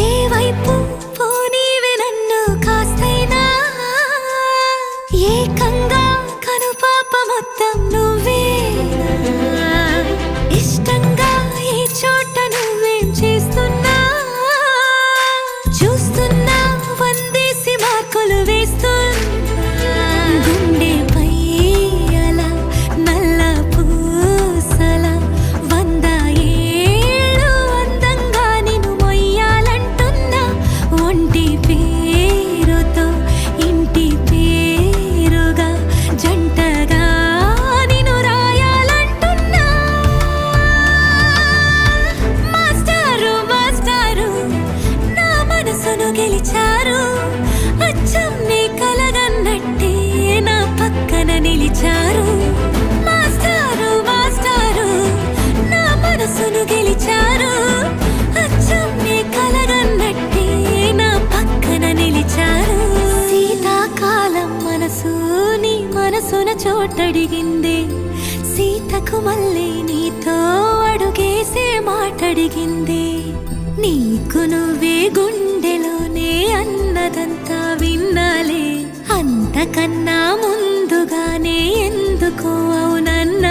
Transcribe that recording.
ఏ వైపు పోనీవే నన్ను కాస్తైనా ఏకంగా కనుపాప మొత్తం నువ్వేనా ఇష్టంగా ఈ చోట నువ్వేం చేస్తున్నా చూస్తున్నా వందేసి మార్కులు వేస్తున్నా గుండెపై అలా నల్ల పూసల 100 ఏళ్ళు అందంగా నిన్ను మొయ్యాలంటున్నా ఒంటి పేరుతో ఇంటి పేరుగా జంటగా నిన్ను రాయాలంటున్నా మాస్టారు మాస్టారు నా మనసును గెలిచారు అచ్చం నీ కలగన్నట్టే నా పక్కన నిలిచారు మాస్టారు మాస్టారు నా మనసును గెలిచారు అచ్చం నీ కలగన్నట్టే నా పక్కన నిలిచారు శీతాకాలం మనసు నీ మనసున చోటడిగింది సీతకు మళ్ళీ నీతో అడుగేసే మాటడిగింది నీకు నువ్వే గుండెలోనే అన్నదంతా విన్నాలే అంతకన్నా ముందుగానే ఎందుకో అవునన్నా